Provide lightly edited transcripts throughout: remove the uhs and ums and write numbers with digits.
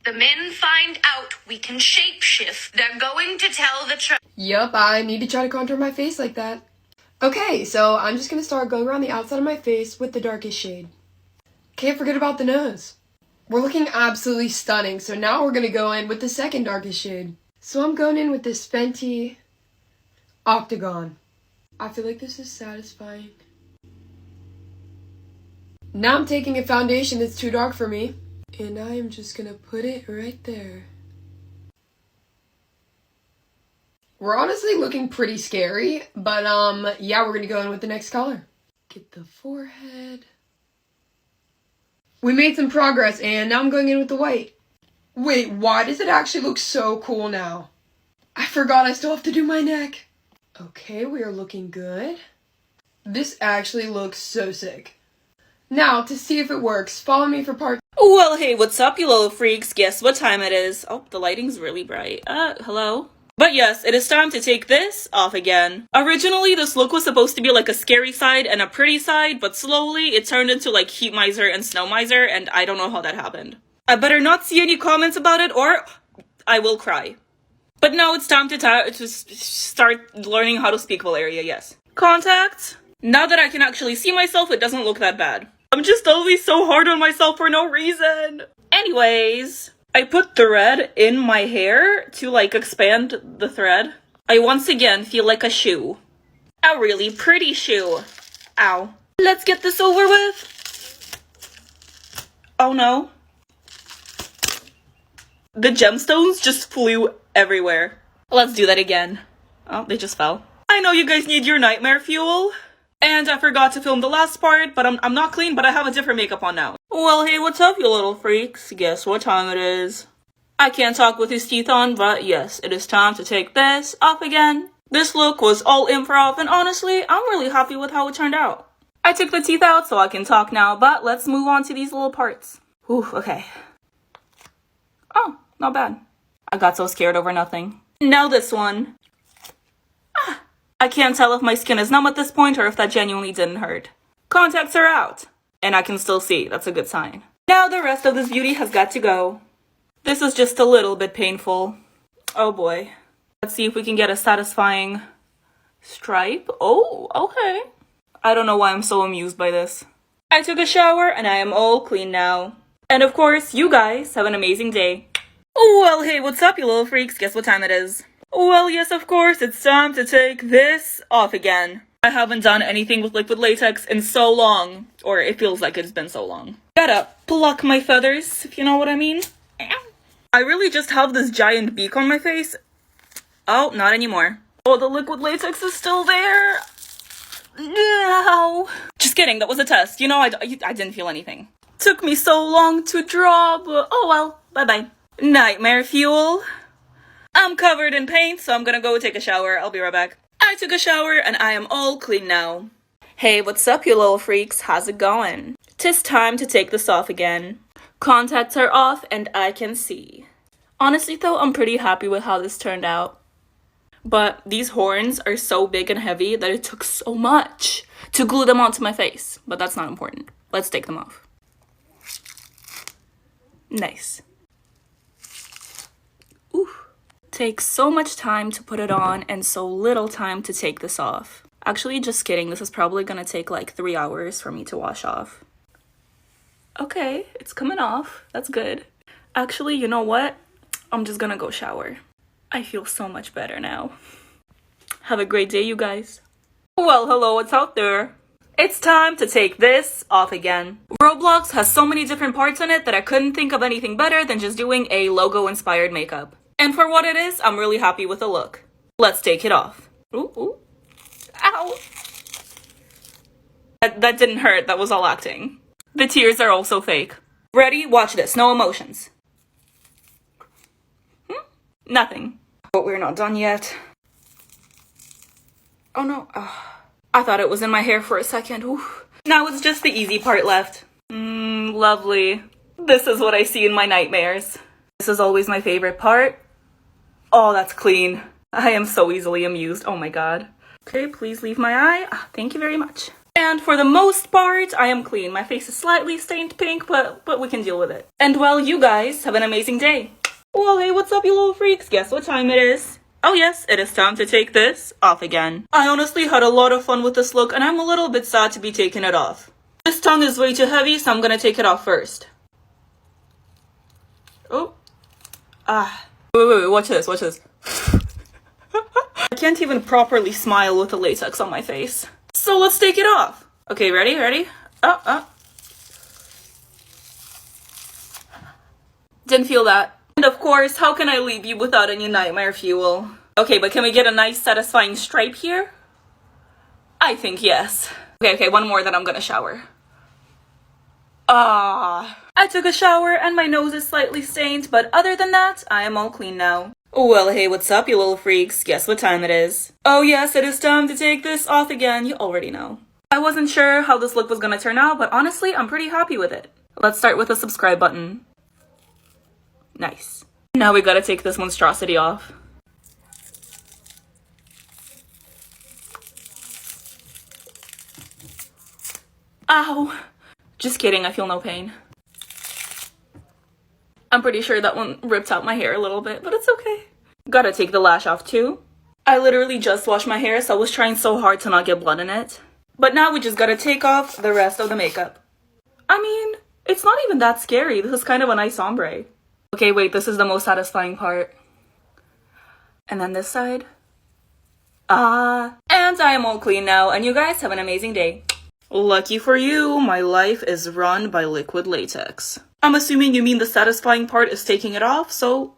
The men find out we can shapeshift. They're going to tell the truth. Yup, I need to try to contour my face like that. Okay, so I'm just gonna start going around the outside of my face with the darkest shade. Can't forget about the nose. We're looking absolutely stunning, so now we're gonna go in with the second darkest shade. So I'm going in with this Fenty Octagon. I feel like this is satisfying. Now I'm taking a foundation that's too dark for me, and I am just gonna put it right there. We're honestly looking pretty scary, but yeah, we're gonna go in with the next color. Get the forehead. We made some progress, and now I'm going in with the white. Wait, why does it actually look so cool now? I forgot I still have to do my neck. Okay, we are looking good. This actually looks so sick. Now, to see if it works, follow me for part. Well, hey, what's up, you little freaks? Guess what time it is? Oh, the lighting's really bright. Hello? But yes, it is time to take this off again. Originally, this look was supposed to be like a scary side and a pretty side, but slowly it turned into like heat miser and snow miser, and I don't know how that happened. I better not see any comments about it or I will cry. But now it's time to start learning how to speak Valeria, yes. Contacts. Now that I can actually see myself, it doesn't look that bad. I'm just always so hard on myself for no reason. Anyways, I put thread in my hair to like expand the thread. I once again feel like a shoe. A really pretty shoe. Ow. Let's get this over with. Oh no. The gemstones just flew everywhere. Let's do that again. Oh, they just fell. I know you guys need your nightmare fuel. And I forgot to film the last part, but I'm not clean, but I have a different makeup on now. Well, hey, what's up, you little freaks? Guess what time it is? I can't talk with his teeth on, but yes, it is time to take this off again. This look was all improv, and honestly, I'm really happy with how it turned out. I took the teeth out so I can talk now, but let's move on to these little parts. Ooh, okay. Oh, not bad. I got so scared over nothing. Now this one. I can't tell if my skin is numb at this point or if that genuinely didn't hurt. Contacts are out. And I can still see. That's a good sign. Now the rest of this beauty has got to go. This is just a little bit painful. Oh boy. Let's see if we can get a satisfying stripe. Oh, okay. I don't know why I'm so amused by this. I took a shower and I am all clean now. And of course, you guys have an amazing day. Well, hey, what's up, you little freaks? Guess what time it is? Well, yes, of course, it's time to take this off again. I haven't done anything with liquid latex in so long. Or it feels like it's been so long. Gotta pluck my feathers, if you know what I mean. I really just have this giant beak on my face. Oh, not anymore. Oh, the liquid latex is still there. No. Just kidding, that was a test. You know, I didn't feel anything. Took me so long to draw, but oh well, bye-bye. Nightmare fuel. I'm covered in paint, so I'm gonna go take a shower. I'll be right back. I took a shower and I am all clean now. Hey, what's up, you little freaks? How's it going? 'Tis time to take this off again. Contacts are off and I can see. Honestly though, I'm pretty happy with how this turned out. But these horns are so big and heavy that it took so much to glue them onto my face. But that's not important. Let's take them off. Nice. Ooh. Takes so much time to put it on and so little time to take this off. Actually, just kidding. This is probably gonna take like 3 hours for me to wash off. Okay, it's coming off. That's good. Actually, you know what? I'm just gonna go shower. I feel so much better now. Have a great day, you guys. Well, hello, what's out there? It's time to take this off again. Roblox has so many different parts in it that I couldn't think of anything better than just doing a logo-inspired makeup. And for what it is, I'm really happy with the look. Let's take it off. Ooh, ooh. Ow! That didn't hurt, that was all acting. The tears are also fake. Ready? Watch this, no emotions. Nothing. But we're not done yet. Oh no. I thought it was in my hair for a second. Ooh. Now it's just the easy part left. Lovely. This is what I see in my nightmares. This is always my favorite part. Oh, that's clean. I am so easily amused. Oh my god. Okay, please leave my eye. Thank you very much. And for the most part, I am clean. My face is slightly stained pink, but we can deal with it. And well, you guys have an amazing day. Well, hey, what's up, you little freaks? Guess what time it is? Oh yes, it is time to take this off again. I honestly had a lot of fun with this look, and I'm a little bit sad to be taking it off. This tongue is way too heavy, so I'm gonna take it off first. Oh. Wait, watch this. I can't even properly smile with the latex on my face. So let's take it off. Okay, ready? Didn't feel that. And of course, how can I leave you without any nightmare fuel? Okay, but can we get a nice satisfying stripe here? I think yes. Okay, one more, then I'm gonna shower. I took a shower and my nose is slightly stained, but other than that, I am all clean now. Well, hey, what's up, you little freaks? Guess what time it is? Oh yes, it is time to take this off again. You already know. I wasn't sure how this look was gonna turn out, but honestly, I'm pretty happy with it. Let's start with the subscribe button. Nice. Now we gotta take this monstrosity off. Ow! Just kidding, I feel no pain. I'm pretty sure that one ripped out my hair a little bit, but it's okay. Gotta take the lash off too. I literally just washed my hair, so I was trying so hard to not get blood in it. But now we just gotta take off the rest of the makeup. I mean, it's not even that scary. This is kind of a nice ombre. Okay, wait, this is the most satisfying part. And then this side. And I am all clean now, and you guys have an amazing day. Lucky for you, my life is run by liquid latex. I'm assuming you mean the satisfying part is taking it off, so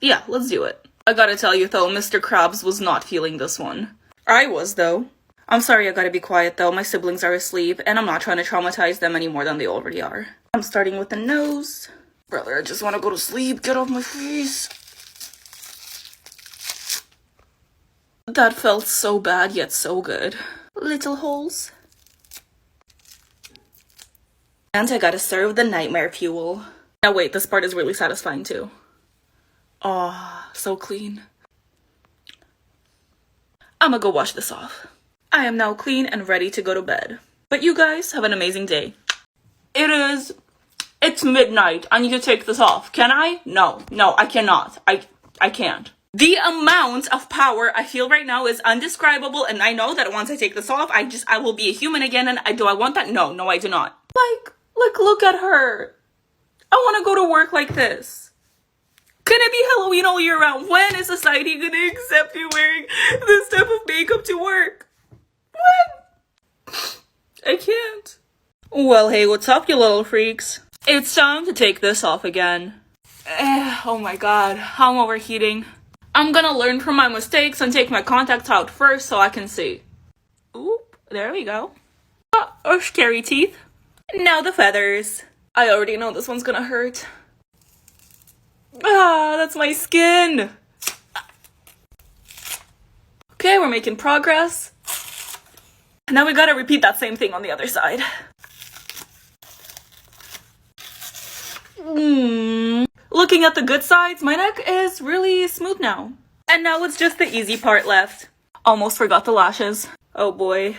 yeah, let's do it. I gotta tell you though, Mr. Krabs was not feeling this one. I was though. I'm sorry, I gotta be quiet though, my siblings are asleep, and I'm not trying to traumatize them any more than they already are. I'm starting with the nose. Brother, I just wanna go to sleep, get off my face. That felt so bad, yet so good. Little holes. And I gotta serve the nightmare fuel. Now wait, this part is really satisfying too. Aw, so clean. I'ma go wash this off. I am now clean and ready to go to bed. But you guys have an amazing day. It's midnight. I need to take this off. Can I? No, I cannot. I can't. The amount of power I feel right now is indescribable, and I know that once I take this off, I will be a human again, and do I want that? No, I do not. Like, look at her. I want to go to work like this. Can it be Halloween all year round? When is society gonna accept you wearing this type of makeup to work? When? I can't. Well, hey, what's up, you little freaks? It's time to take this off again. Oh my god, how I'm overheating. I'm gonna learn from my mistakes and take my contacts out first so I can see. Oop, there we go. Oh, scary teeth. Now the feathers. I already know this one's gonna hurt. That's my skin. Okay, we're making progress. Now we gotta repeat that same thing on the other side. Looking at the good sides, my neck is really smooth now. And now it's just the easy part left. Almost forgot the lashes. Oh boy.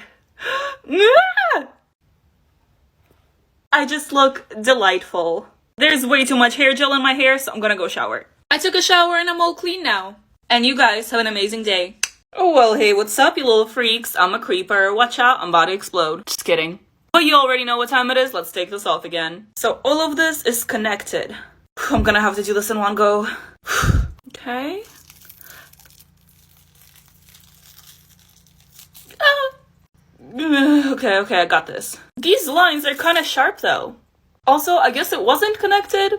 I just look delightful. There's way too much hair gel in my hair, so I'm gonna go shower. I took a shower and I'm all clean now. And you guys have an amazing day. Oh, well, hey, what's up, you little freaks? I'm a creeper. Watch out, I'm about to explode. Just kidding. But you already know what time it is. Let's take this off again. So all of this is connected. I'm gonna have to do this in one go. Okay. Okay, I got this. These lines are kind of sharp though. Also, I guess it wasn't connected.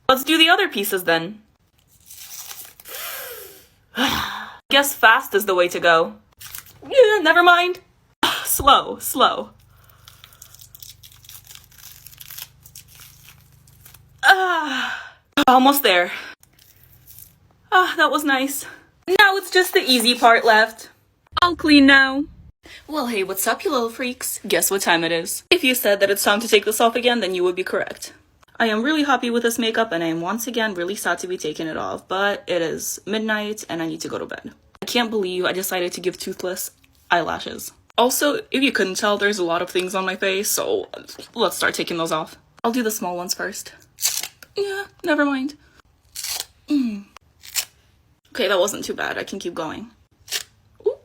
Let's do the other pieces then. Guess fast is the way to go. Yeah, never mind. Slow. Almost there. That was nice. Now it's just the easy part left. All clean now. Well, hey, what's up, you little freaks? Guess what time it is? If you said that it's time to take this off again, then you would be correct. I am really happy with this makeup, and I am once again really sad to be taking it off, but it is midnight and I need to go to bed. I can't believe I decided to give toothless eyelashes. Also, if you couldn't tell, there's a lot of things on my face, so let's start taking those off. I'll do the small ones first. Yeah, never mind. Okay, that wasn't too bad. I can keep going. Ooh.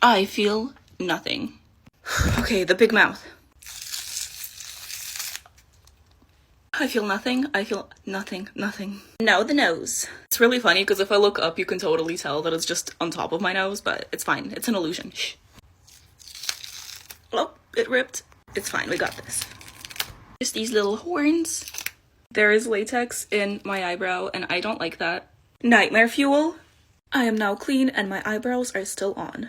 I feel nothing. Okay, the big mouth. I feel nothing. I feel nothing. Now the nose. It's really funny because if I look up, you can totally tell that it's just on top of my nose, but it's fine. It's an illusion. Shh. Oh, it ripped. It's fine. We got this. Just these little horns. There is latex in my eyebrow, and I don't like that. Nightmare fuel. I am now clean, and my eyebrows are still on.